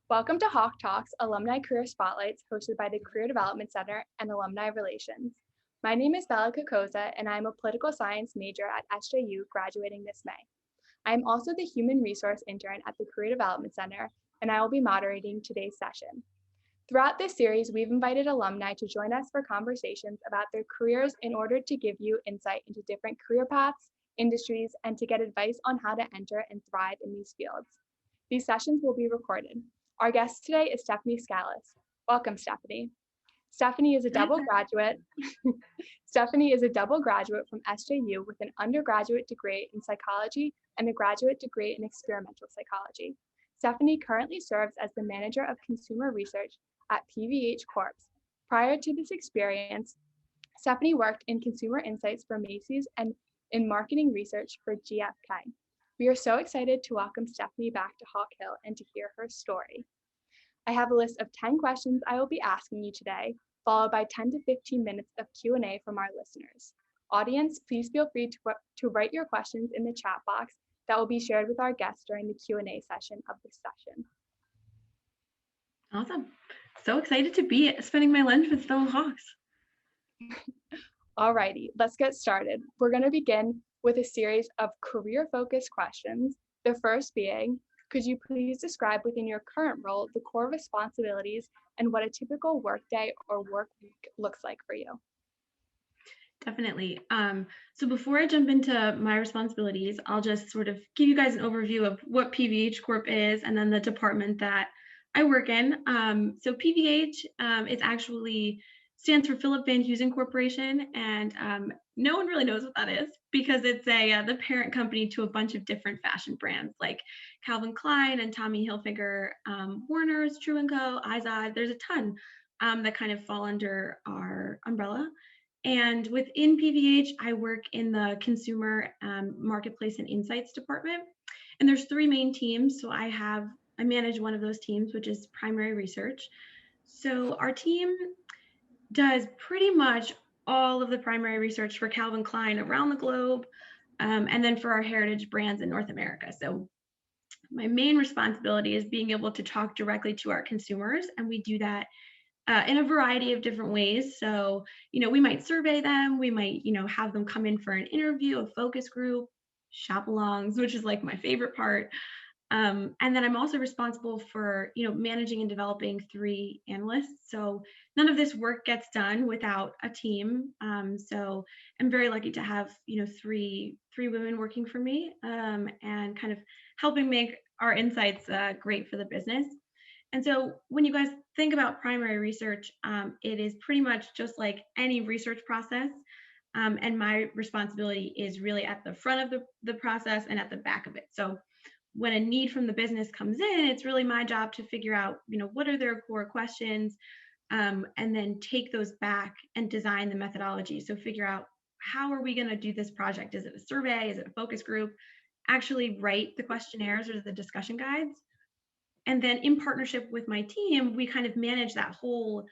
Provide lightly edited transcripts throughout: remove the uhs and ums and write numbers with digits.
Welcome to Hawk Talks, Alumni Career Spotlights, hosted by the Career Development Center and Alumni Relations. My name is Bella Kokoza, and I'm a political science major at SJU, graduating this May. I am also the Human Resource Intern at the Career Development Center, and I will be moderating today's session. Throughout this series, we've invited alumni to join us for conversations about their careers in order to give you insight into different career paths, industries, and to get advice on how to enter and thrive in these fields. These sessions will be recorded. Our guest today is Stephanie Scalice. Welcome, Stephanie. Stephanie is a double graduate. Stephanie is a double graduate from SJU with an undergraduate degree in psychology and a graduate degree in experimental psychology. Stephanie currently serves as the manager of consumer research at PVH Corp. Prior to this experience, Stephanie worked in consumer insights for Macy's and in marketing research for GFK. We are so excited to welcome Stephanie back to Hawk Hill and to hear her story. I have a list of 10 questions I will be asking you today, followed by 10 to 15 minutes of Q&A from our listeners. Audience, please feel free to write your questions in the chat box that will be shared with our guests during the Q&A session of this session. Awesome. So excited to be spending my lunch with fellow Hawks. Alrighty, let's get started. We're going to begin with a series of career-focused questions. The first being, could you please describe within your current role the core responsibilities and what a typical workday or work week looks like for you? Definitely. So before I jump into my responsibilities, I'll just sort of give you guys an overview of what PVH Corp is and then the department that I work in. So PVH is actually stands for Philip Van Heusen Corporation, and no one really knows what that is because it's the parent company to a bunch of different fashion brands like Calvin Klein and Tommy Hilfiger, Warner's, True & Co, Izod. There's a ton that kind of fall under our umbrella. And within PVH, I work in the consumer marketplace and insights department. And there's three main teams. So I manage one of those teams, which is primary research. So our team does pretty much all of the primary research for Calvin Klein around the globe, and then for our heritage brands in North America. So my main responsibility is being able to talk directly to our consumers, and we do that in a variety of different ways. So, we might survey them, we might, have them come in for an interview, a focus group, shop-alongs, which is like my favorite part. And then I'm also responsible for, managing and developing 3 analysts. So none of this work gets done without a team. So I'm very lucky to have, 3 women working for me and kind of helping make our insights great for the business. And so when you guys think about primary research, it is pretty much just like any research process. And my responsibility is really at the front of the process and at the back of it. So when a need from the business comes in, it's really my job to figure out, what are their core questions, and then take those back and design the methodology. So figure out, how are we going to do this project? Is it a survey? Is it a focus group? Actually write the questionnaires or the discussion guides. And then in partnership with my team, we kind of manage that whole,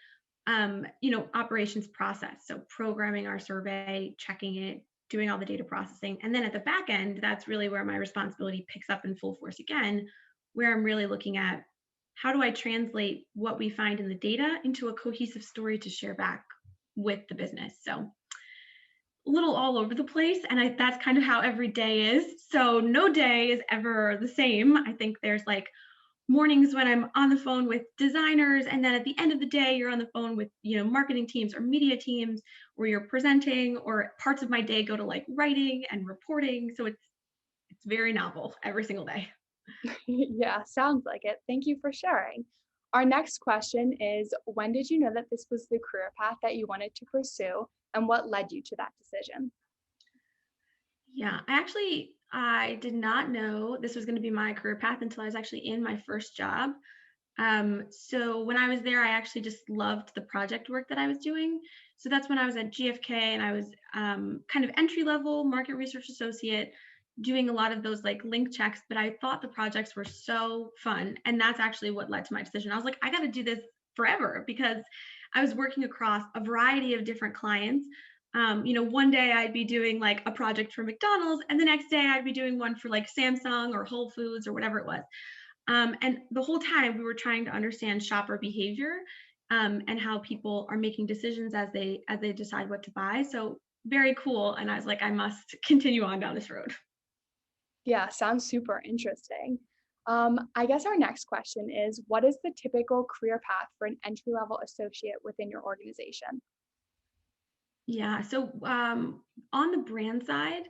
operations process. So programming our survey, checking it, doing all the data processing. And then at the back end, that's really where my responsibility picks up in full force again, where I'm really looking at, how do I translate what we find in the data into a cohesive story to share back with the business? So a little all over the place. And that's kind of how every day is. So no day is ever the same. I think there's like mornings when I'm on the phone with designers, and then at the end of the day, you're on the phone with, marketing teams or media teams, where you're presenting, or parts of my day go to like writing and reporting. So it's very novel every single day. Yeah, sounds like it. Thank you for sharing. Our next question is, when did you know that this was the career path that you wanted to pursue, and what led you to that decision? Yeah, I did not know this was going to be my career path until I was actually in my first job. So when I was there, I actually just loved the project work that I was doing. So that's when I was at GFK, and I was kind of entry-level market research associate, doing a lot of those like link checks, but I thought the projects were so fun. And that's actually what led to my decision. I was like, I got to do this forever, because I was working across a variety of different clients. One day I'd be doing like a project for McDonald's, and the next day I'd be doing one for like Samsung or Whole Foods or whatever it was. And the whole time we were trying to understand shopper behavior, and how people are making decisions as they decide what to buy. So very cool. And I was like, I must continue on down this road. Yeah, sounds super interesting. I guess our next question is, what is the typical career path for an entry-level associate within your organization? Yeah. So on the brand side,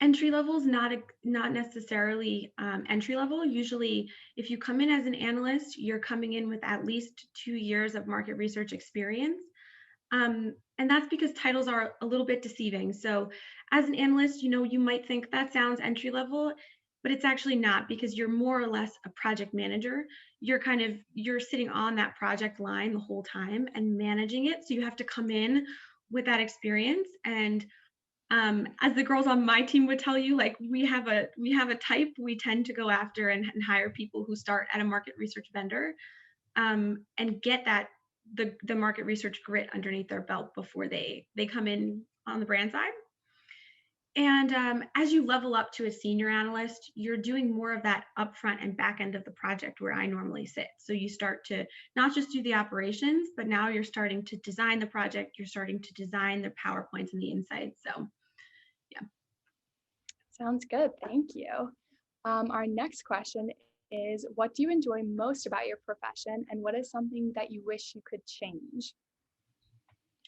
entry level is not necessarily entry level. Usually, if you come in as an analyst, you're coming in with at least 2 years of market research experience. And that's because titles are a little bit deceiving. So as an analyst, you might think that sounds entry level, but it's actually not, because you're more or less a project manager. You're sitting on that project line the whole time and managing it. So you have to come in with that experience. And as the girls on my team would tell you, like we have a type we tend to go after, and hire people who start at a market research vendor, and get the market research grit underneath their belt before they come in on the brand side. And as you level up to a senior analyst, you're doing more of that upfront and back end of the project where I normally sit. So you start to not just do the operations, but now you're starting to design the project. You're starting to design the PowerPoints and the insights. So yeah. Sounds good. Thank you. Our next question is, what do you enjoy most about your profession, and what is something that you wish you could change?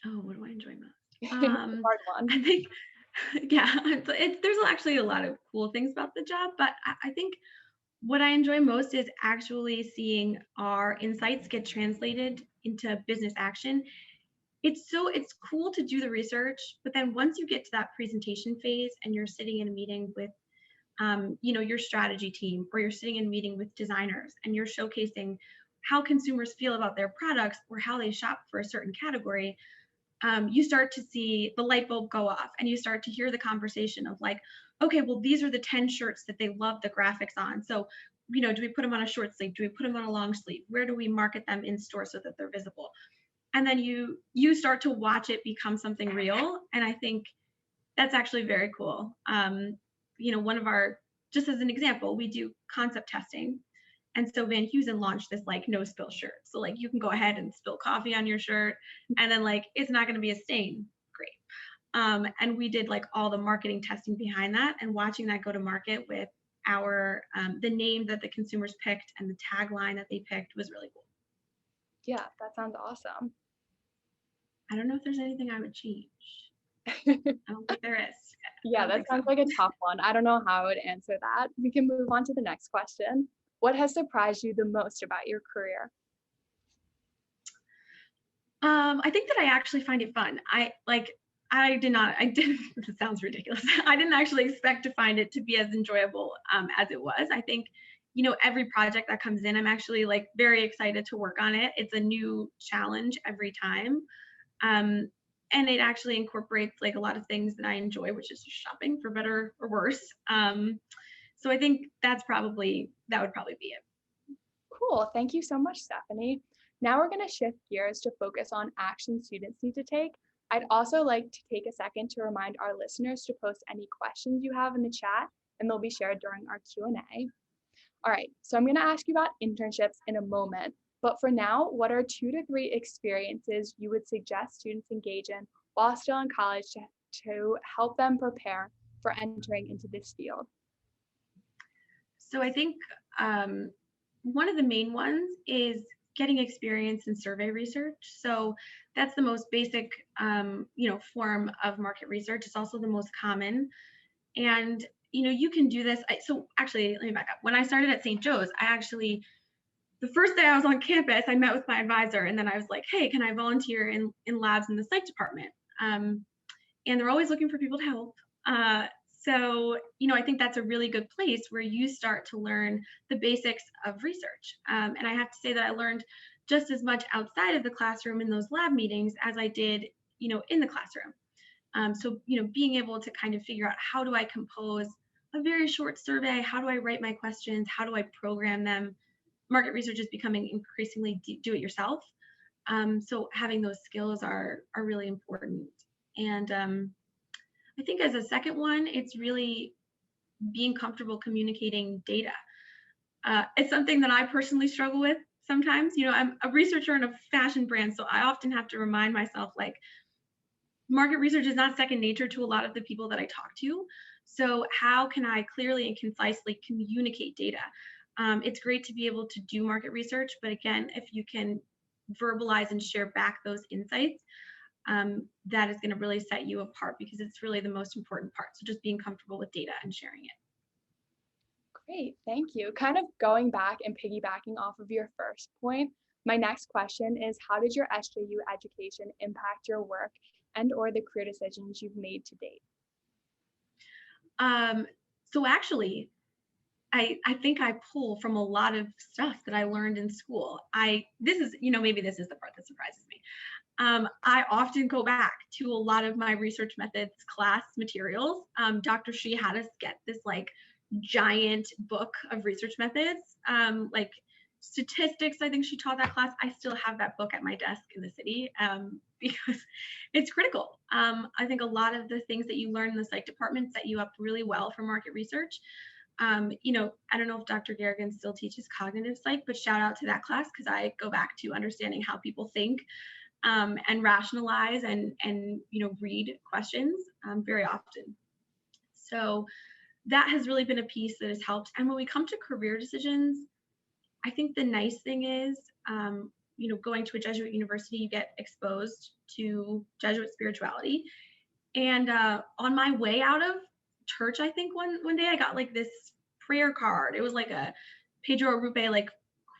Oh, what do I enjoy most? Hard one. I think, yeah, there's actually a lot of cool things about the job, but I think what I enjoy most is actually seeing our insights get translated into business action. It's cool to do the research, but then once you get to that presentation phase and you're sitting in a meeting with your strategy team, or you're sitting in a meeting with designers and you're showcasing how consumers feel about their products or how they shop for a certain category, you start to see the light bulb go off, and you start to hear the conversation of like, okay, well, these are the 10 shirts that they love the graphics on. So, do we put them on a short sleeve? Do we put them on a long sleeve? Where do we market them in store so that they're visible? And then you start to watch it become something real. And I think that's actually very cool. One of our, just as an example, we do concept testing. And so Van Heusen launched this like no spill shirt. So like you can go ahead and spill coffee on your shirt, and then like it's not going to be a stain. Great. And we did like all the marketing testing behind that, and watching that go to market with our the name that the consumers picked and the tagline that they picked was really cool. Yeah, that sounds awesome. I don't know if there's anything I would change. I don't think there is. Yeah, that sounds like a tough one. I don't know how I would answer that. We can move on to the next question. What has surprised you the most about your career? I think that I actually find it fun. I didn't, it sounds ridiculous. I didn't actually expect to find it to be as enjoyable as it was. I think, every project that comes in, I'm actually like very excited to work on it. It's a new challenge every time. And it actually incorporates like a lot of things that I enjoy, which is shopping, for better or worse. So I think that would probably be it. Cool. Thank you so much, Stephanie. Now we're going to shift gears to focus on action students need to take. I'd also like to take a second to remind our listeners to post any questions you have in the chat, and they'll be shared during our Q&A. All right, so I'm going to ask you about internships in a moment. But for now, what are 2 to 3 experiences you would suggest students engage in while still in college to help them prepare for entering into this field? So I think one of the main ones is getting experience in survey research. So that's the most basic, form of market research. It's also the most common. And, you can do this. So actually, let me back up. When I started at St. Joe's, the first day I was on campus, I met with my advisor, and then I was like, hey, can I volunteer in labs in the psych department? And they're always looking for people to help. So, I think that's a really good place where you start to learn the basics of research. And I have to say that I learned just as much outside of the classroom in those lab meetings as I did, in the classroom. So, being able to kind of figure out, how do I compose a very short survey? How do I write my questions? How do I program them? Market research is becoming increasingly do it yourself. So having those skills are really important. And I think as a second one, it's really being comfortable communicating data. It's something that I personally struggle with sometimes. I'm a researcher in a fashion brand, so I often have to remind myself, like, market research is not second nature to a lot of the people that I talk to. So how can I clearly and concisely communicate data? It's great to be able to do market research, but again, if you can verbalize and share back those insights, that is going to really set you apart, because it's really the most important part. So just being comfortable with data and sharing it. Great, thank you. Kind of going back and piggybacking off of your first point, my next question is, how did your SJU education impact your work and or the career decisions you've made to date? So actually, I think I pull from a lot of stuff that I learned in school. This is, maybe this is the part that surprises me. I often go back to a lot of my research methods class materials. Dr. Shi had us get this like giant book of research methods, like statistics. I think she taught that class. I still have that book at my desk in the city, because it's critical. I think a lot of the things that you learn in the psych department set you up really well for market research. I don't know if Dr. Garrigan still teaches cognitive psych, but shout out to that class, because I go back to understanding how people think, and rationalize and read questions very often. So that has really been a piece that has helped. And when we come to career decisions, I think the nice thing is, going to a Jesuit university, you get exposed to Jesuit spirituality. And on my way out of church, I think one day I got like this prayer card. It was like a Pedro Arrupe like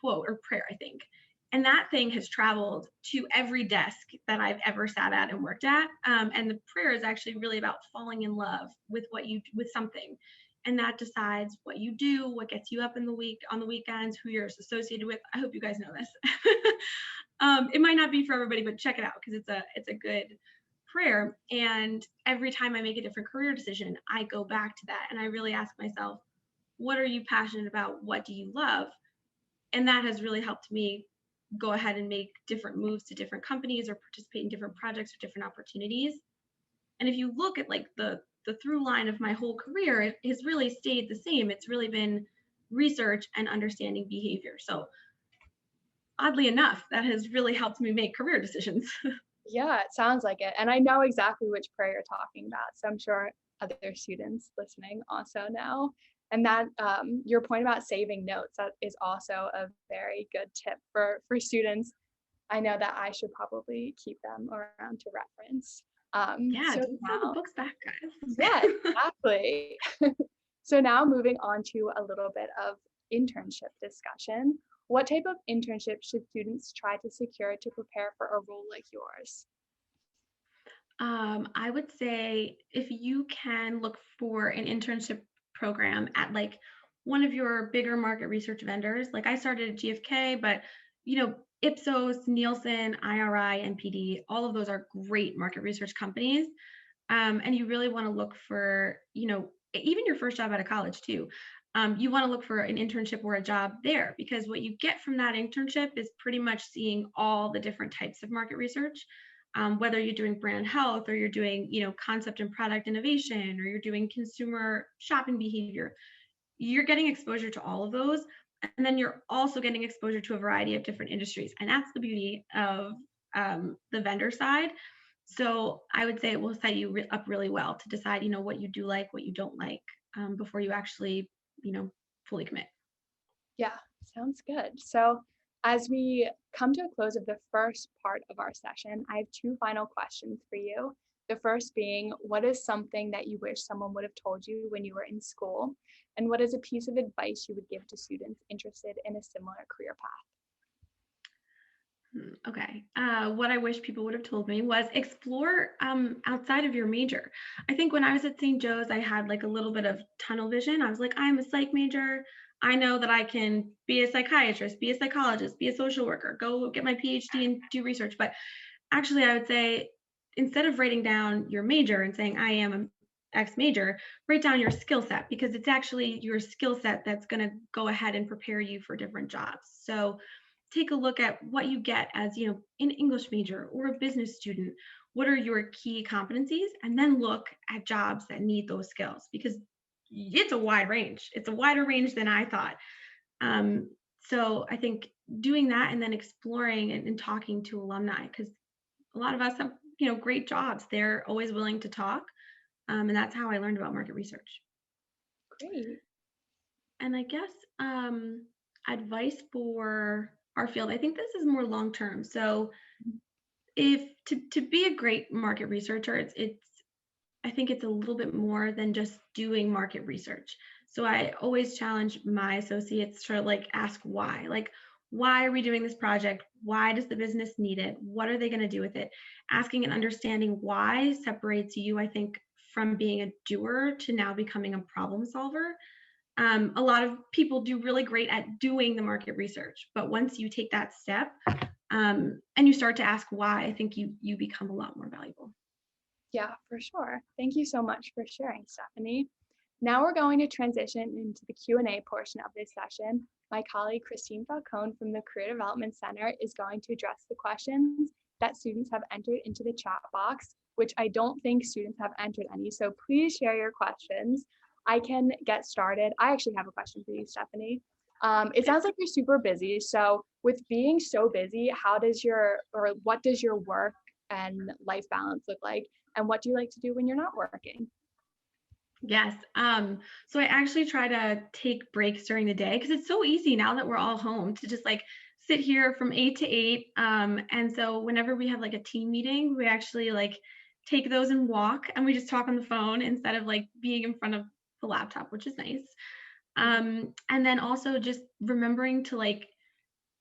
quote or prayer, I think. And that thing has traveled to every desk that I've ever sat at and worked at. And the prayer is actually really about falling in love with with something. And that decides what you do, what gets you up in the week, on the weekends, who you're associated with. I hope you guys know this. It might not be for everybody, but check it out, because it's a good prayer. And every time I make a different career decision, I go back to that and I really ask myself, what are you passionate about? What do you love? And that has really helped me go ahead and make different moves to different companies or participate in different projects or different opportunities. And if you look at like the through line of my whole career, it has really stayed the same. It's really been research and understanding behavior. So oddly enough, that has really helped me make career decisions. Yeah, it sounds like it. And I know exactly which prayer you're talking about. So I'm sure other students listening also know. And that your point about saving notes, that is also a very good tip for students. I know that I should probably keep them around to reference. Yeah, So don't throw the now, books back, guys. yeah, exactly. So now moving on to a little bit of internship discussion. What type of internship should students try to secure to prepare for a role like yours? I would say if you can look for an internship program at like one of your bigger market research vendors, like I started at GFK, but Ipsos, Nielsen, IRI, NPD, all of those are great market research companies. And you really want to look for, even your first job out of college too. You want to look for an internship or a job there, because what you get from that internship is pretty much seeing all the different types of market research. Whether you're doing brand health or you're doing, concept and product innovation, or you're doing consumer shopping behavior, you're getting exposure to all of those. And then you're also getting exposure to a variety of different industries. And that's the beauty of the vendor side. So I would say it will set you up really well to decide, what you do like, what you don't like, before you actually, fully commit. Yeah, sounds good. So as we come to a close of the first part of our session, I have two final questions for you. The first being, what is something that you wish someone would have told you when you were in school? And what is a piece of advice you would give to students interested in a similar career path? Okay. What I wish people would have told me was explore outside of your major. I think when I was at St. Joe's, I had like a little bit of tunnel vision. I was like, I'm a psych major. I know that I can be a psychiatrist, be a psychologist, be a social worker, go get my PhD and do research. But actually, I would say instead of writing down your major and saying, I am an X major, write down your skill set, because it's actually your skill set that's going to go ahead and prepare you for different jobs. So take a look at what you get as, an English major or a business student. What are your key competencies? And then look at jobs that need those skills, because it's a wide range. It's a wider range than I thought. So I think doing that and then exploring and talking to alumni, because a lot of us have, great jobs. They're always willing to talk. And that's how I learned about market research. Great. And I guess advice for our field, I think this is more long term. So if to be a great market researcher, it's I think it's a little bit more than just doing market research. So I always challenge my associates to like ask why. Like, why are we doing this project? Why does the business need it? What are they going to do with it? Asking and understanding why separates you, I think, from being a doer to now becoming a problem solver. A lot of people do really great at doing the market research, but once you take that step and you start to ask why, I think you become a lot more valuable. Yeah, for sure. Thank you so much for sharing, Stephanie. Now we're going to transition into the Q&A portion of this session. My colleague Christine Falcone from the Career Development Center is going to address the questions that students have entered into the chat box, which I don't think students have entered any. So please share your questions. I can get started. I actually have a question for you, Stephanie. It sounds like you're super busy. So with being so busy, what does your work and life balance look like? And what do you like to do when you're not working? Yes. So I actually try to take breaks during the day because it's so easy now that we're all home to just like sit here from 8 to 8. And so whenever we have like a team meeting, we actually like take those and walk and we just talk on the phone instead of like being in front of the laptop, which is nice. And then also just remembering to like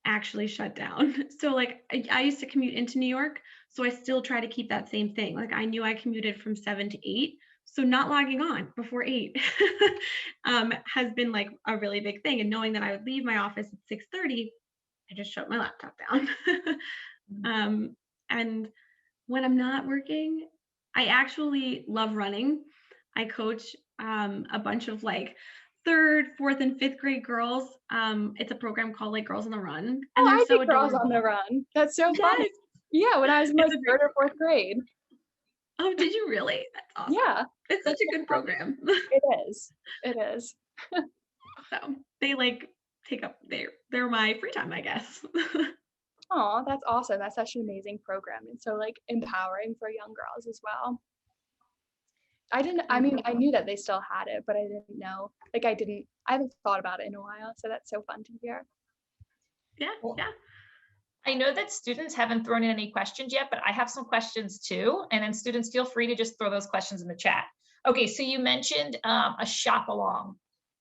actually shut down. So like I used to commute into New York, so I still try to keep that same thing. Like I knew I commuted from 7 to 8, so not logging on before 8 has been like a really big thing. And knowing that I would leave my office at 6:30, I just shut my laptop down. And when I'm not working, I actually love running. I coach a bunch of like third, fourth, and fifth grade girls. It's a program called like Girls on the Run, and they're I so did Girls adorable. on the Run. That's so funny. Yes, Yeah, when I was in like it's a third great or fourth grade. Oh, did you really? That's awesome. Yeah, It's such a good program. it is. It is. So they like take up they're my free time, I guess. Oh, that's awesome. That's such an amazing program. And so like empowering for young girls as well. I knew that they still had it, but I didn't know. I haven't thought about it in a while. So that's so fun to hear. Yeah, yeah. I know that students haven't thrown in any questions yet, but I have some questions too. And then students, feel free to just throw those questions in the chat. Okay, so you mentioned a shop along.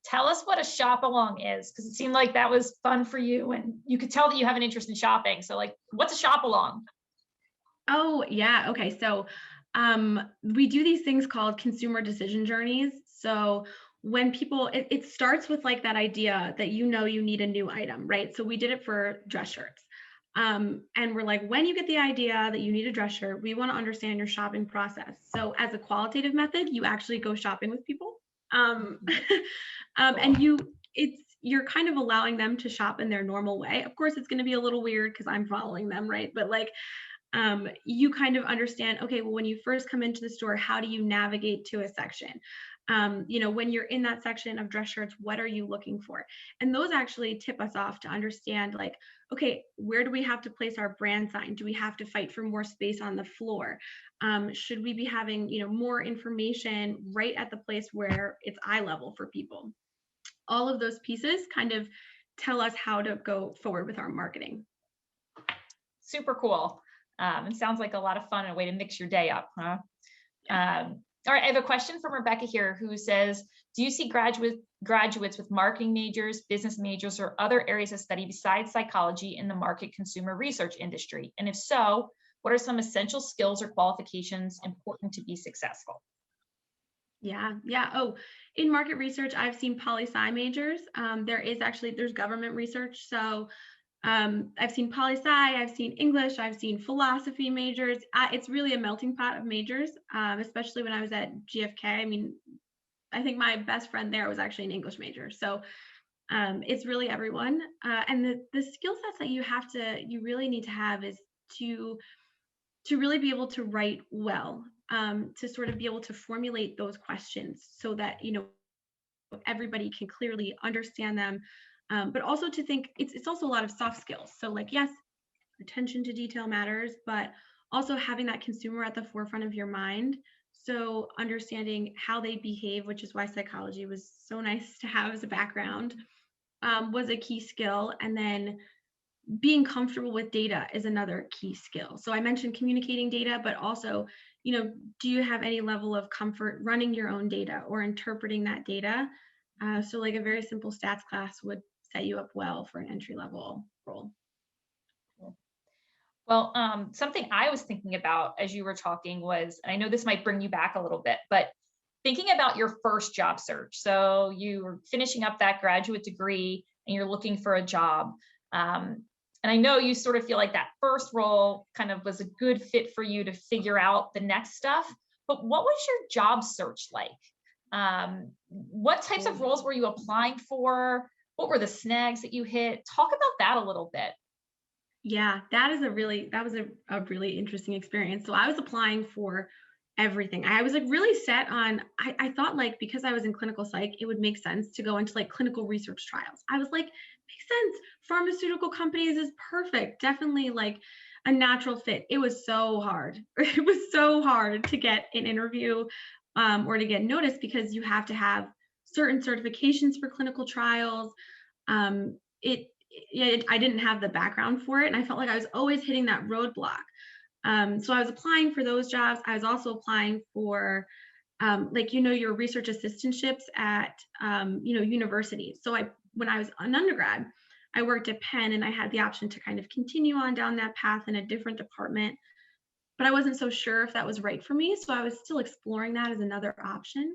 Tell us what a shop along is, because it seemed like that was fun for you and you could tell that you have an interest in shopping. So like, what's a shop along? Oh, yeah. Okay. So we do these things called consumer decision journeys. So when people, it starts with like that idea that you need a new item, right? So we did it for dress shirts. And we're like, when you get the idea that you need a dress shirt, we want to understand your shopping process. So as a qualitative method, you actually go shopping with people. And you're kind of allowing them to shop in their normal way. Of course, it's going to be a little weird because I'm following them, right? But like, you kind of understand, okay, well, when you first come into the store, how do you navigate to a section? When you're in that section of dress shirts, what are you looking for? And those actually tip us off to understand like, okay, where do we have to place our brand sign? Do we have to fight for more space on the floor? Should we be having, more information right at the place where it's eye level for people? All of those pieces kind of tell us how to go forward with our marketing. Super cool. It sounds like a lot of fun and a way to mix your day up, huh? All right, I have a question from Rebecca here who says, do you see graduates with marketing majors, business majors, or other areas of study besides psychology in the market consumer research industry? And if so, what are some essential skills or qualifications important to be successful? Yeah. Oh, in market research, I've seen poli-sci majors. There's government research. So I've seen poli-sci, I've seen English, I've seen philosophy majors. It's really a melting pot of majors, especially when I was at GFK. I mean, I think my best friend there was actually an English major. So it's really everyone. And the skill sets that you really need to have is to really be able to write well, to sort of be able to formulate those questions so that, everybody can clearly understand them, but also to think it's also a lot of soft skills. So like, yes, attention to detail matters, but also having that consumer at the forefront of your mind. So understanding how they behave, which is why psychology was so nice to have as a background, was a key skill. And then being comfortable with data is another key skill. So I mentioned communicating data, but also, do you have any level of comfort running your own data or interpreting that data? So like a very simple stats class would set you up well for an entry level role. Well, something I was thinking about as you were talking was, and I know this might bring you back a little bit, but thinking about your first job search. So you were finishing up that graduate degree and you're looking for a job. And I know you sort of feel like that first role kind of was a good fit for you to figure out the next stuff. But what was your job search like? What types of roles were you applying for? What were the snags that you hit? Talk about that a little bit. Yeah, that was a really interesting experience. So I was applying for everything. I was like really set on, I thought like, because I was in clinical psych, it would make sense to go into like clinical research trials. I was like, makes sense. Pharmaceutical companies is perfect. Definitely like a natural fit. It was so hard. It was so hard to get an interview or to get noticed because you have to have certain certifications for clinical trials. I didn't have the background for it. And I felt like I was always hitting that roadblock. So I was applying for those jobs. I was also applying for your research assistantships at, universities. So when I was an undergrad, I worked at Penn and I had the option to kind of continue on down that path in a different department, but I wasn't so sure if that was right for me. So I was still exploring that as another option.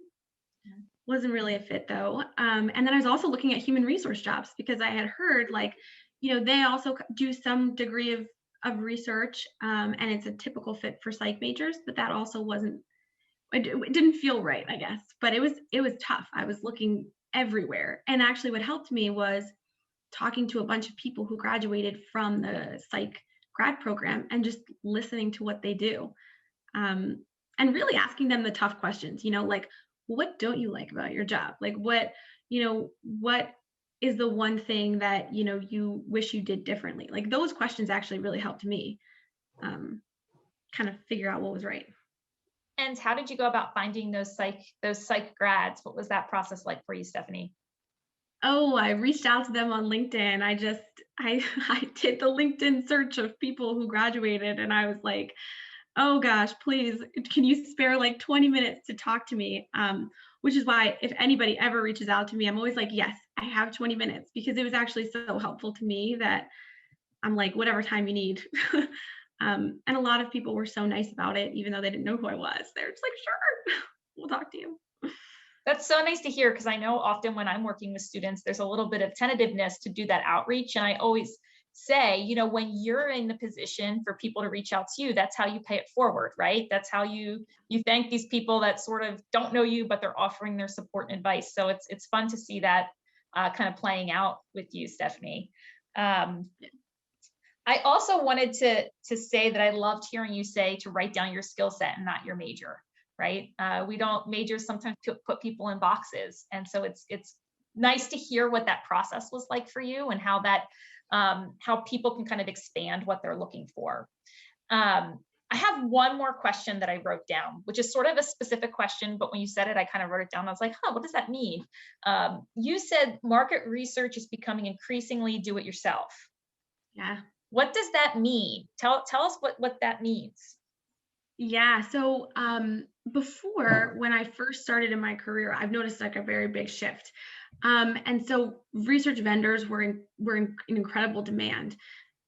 Wasn't really a fit though. And then I was also looking at human resource jobs because I had heard they also do some degree of research and it's a typical fit for psych majors, but that also it didn't feel right, I guess. But it was tough. I was looking everywhere. And actually what helped me was talking to a bunch of people who graduated from the psych grad program and just listening to what they do. And really asking them the tough questions, like, what don't you like about your job? Like what is the one thing that, you wish you did differently? Like those questions actually really helped me kind of figure out what was right. And how did you go about finding those psych grads? What was that process like for you, Stephanie? Oh, I reached out to them on LinkedIn. I did the LinkedIn search of people who graduated and I was like, oh gosh, please, can you spare like 20 minutes to talk to me? Which is why if anybody ever reaches out to me, I'm always like, yes, I have 20 minutes because it was actually so helpful to me that I'm like, whatever time you need. And a lot of people were so nice about it, even though they didn't know who I was. They're just like, sure, we'll talk to you. That's so nice to hear because I know often when I'm working with students, there's a little bit of tentativeness to do that outreach. And I always say, when you're in the position for people to reach out to you, that's how you pay it forward, right? That's how you thank these people that sort of don't know you, but they're offering their support and advice. So it's fun to see that kind of playing out with you, Stephanie. I also wanted to say that I loved hearing you say to write down your skill set and not your major, right? We don't majors sometimes put people in boxes. And so it's nice to hear what that process was like for you and how that how people can kind of expand what they're looking for. I have one more question that I wrote down, which is sort of a specific question, but when you said it, I kind of wrote it down. I was like, what does that mean? You said market research is becoming increasingly do it yourself. Yeah. What does that mean? Tell us what that means. Yeah. So before, when I first started in my career, I've noticed like a very big shift. And so research vendors were in incredible demand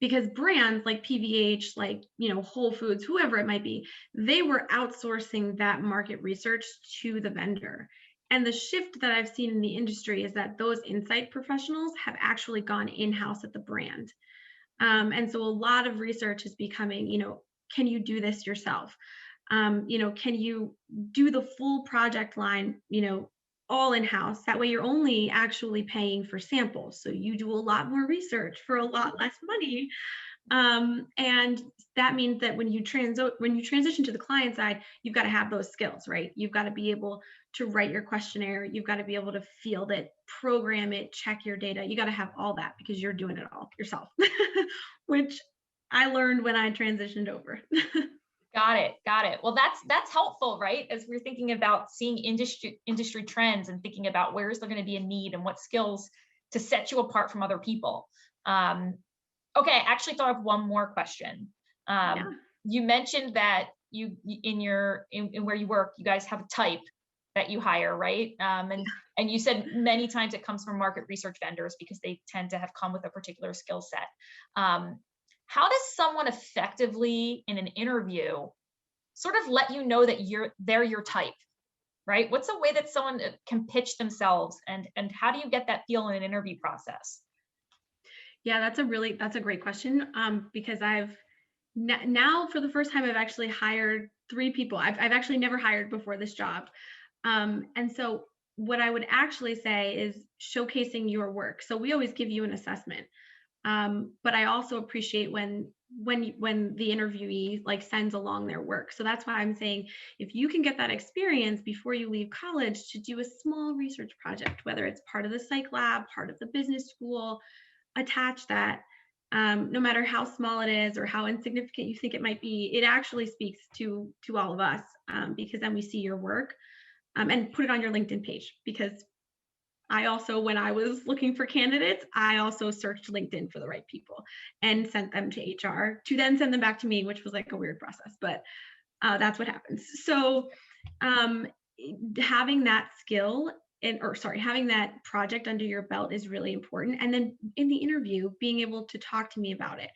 because brands like PVH, like, Whole Foods, whoever it might be, they were outsourcing that market research to the vendor. And the shift that I've seen in the industry is that those insight professionals have actually gone in-house at the brand. And so a lot of research is becoming, can you do this yourself? Can you do the full project line, all in-house? That way you're only actually paying for samples. So you do a lot more research for a lot less money. And that means that when you transition to the client side, you've got to have those skills, right? You've got to be able to write your questionnaire. You've got to be able to field it, program it, check your data. You got to have all that because you're doing it all yourself, which I learned when I transitioned over. Got it. Got it. Well, that's helpful, right? As we're thinking about seeing industry trends and thinking about where is there going to be a need and what skills to set you apart from other people. Okay, I actually thought of one more question. Yeah. You mentioned that you in where you work, you guys have a type that you hire, right? And you said many times it comes from market research vendors because they tend to have come with a particular skill set. How does someone effectively in an interview sort of let you know that they're your type, right? What's a way that someone can pitch themselves, and how do you get that feel in an interview process? Yeah, that's a great question. Because I've now for the first time, I've actually hired 3 people. I've actually never hired before this job. And so what I would actually say is showcasing your work. So we always give you an assessment. But I also appreciate when the interviewee like sends along their work. So that's why I'm saying if you can get that experience before you leave college to do a small research project, whether it's part of the psych lab, part of the business school, attach that. No matter how small it is or how insignificant you think it might be, it actually speaks to all of us, because then we see your work, and put it on your LinkedIn page. Because I also, when I was looking for candidates, I also searched LinkedIn for the right people and sent them to HR to then send them back to me, which was like a weird process, but that's what happens. So having that skill having that project under your belt is really important. And then in the interview, being able to talk to me about it,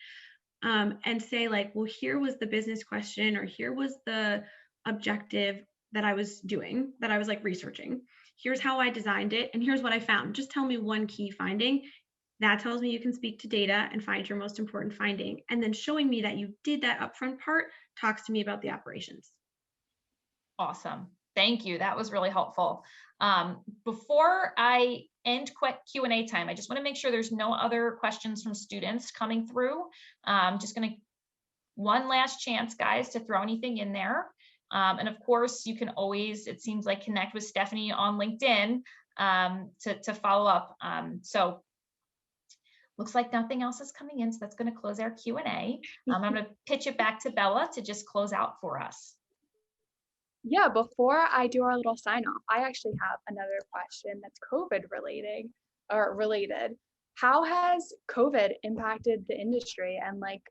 and say like, well, here was the business question, or here was the objective that I was doing, that I was like researching. Here's how I designed it, and here's what I found. Just tell me one key finding. That tells me you can speak to data and find your most important finding. And then showing me that you did that upfront part talks to me about the operations. Awesome. Thank you. That was really helpful. Before I end quick Q&A time, I just want to make sure there's no other questions from students coming through. Just going to one last chance, guys, to throw anything in there. And of course, you can always, it seems like, connect with Stephanie on LinkedIn to follow up. So looks like nothing else is coming in, so that's going to close our Q&A. I'm going to pitch it back to Bella to just close out for us. Yeah, before I do our little sign off, I actually have another question that's COVID related. How has COVID impacted the industry? And like,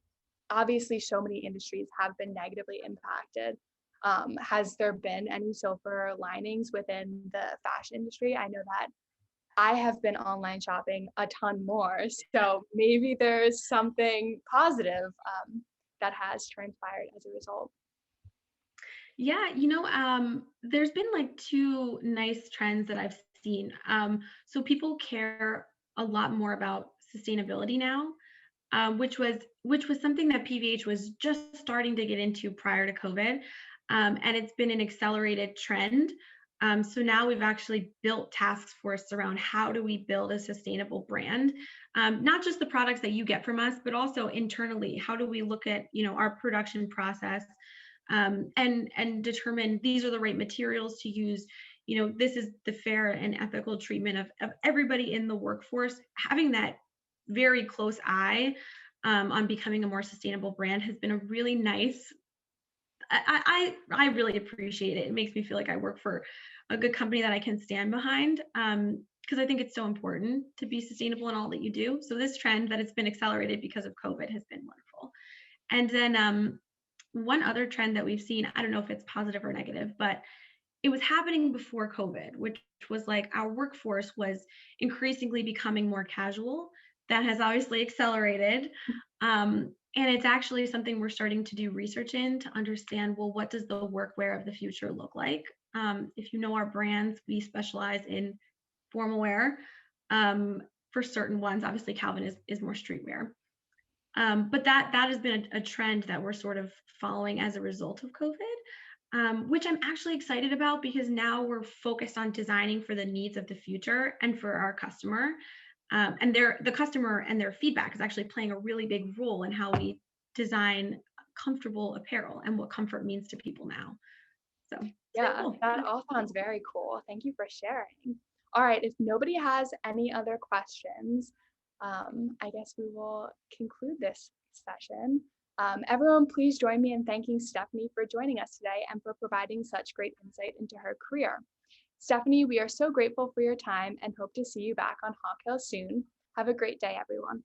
obviously so many industries have been negatively impacted. Has there been any silver linings within the fashion industry? I know that I have been online shopping a ton more, so maybe there's something positive that has transpired as a result. Yeah, there's been like 2 nice trends that I've seen. So people care a lot more about sustainability now, which was something that PVH was just starting to get into prior to COVID, and it's been an accelerated trend. So now we've actually built task force around how do we build a sustainable brand, not just the products that you get from us, but also internally. How do we look at our production process? And determine these are the right materials to use. This is the fair and ethical treatment of everybody in the workforce. Having that very close eye on becoming a more sustainable brand has been a really nice. I really appreciate it. It makes me feel like I work for a good company that I can stand behind, because I think it's so important to be sustainable in all that you do. So this trend that it's been accelerated because of COVID has been wonderful. And then one other trend that we've seen, I don't know if it's positive or negative, but it was happening before COVID, which was like our workforce was increasingly becoming more casual. That has obviously accelerated. And it's actually something we're starting to do research in to understand, well, what does the workwear of the future look like? If you know our brands, we specialize in formal wear. For certain ones, obviously Calvin is more streetwear. But that has been a trend that we're sort of following as a result of COVID, which I'm actually excited about, because now we're focused on designing for the needs of the future and for our customer. And the customer and their feedback is actually playing a really big role in how we design comfortable apparel and what comfort means to people now. So Yeah, cool. that all sounds very cool. Thank you for sharing. All right, if nobody has any other questions, I guess we will conclude this session. Everyone, please join me in thanking Stephanie for joining us today and for providing such great insight into her career. Stephanie, we are so grateful for your time and hope to see you back on Hawk Hill soon. Have a great day, everyone.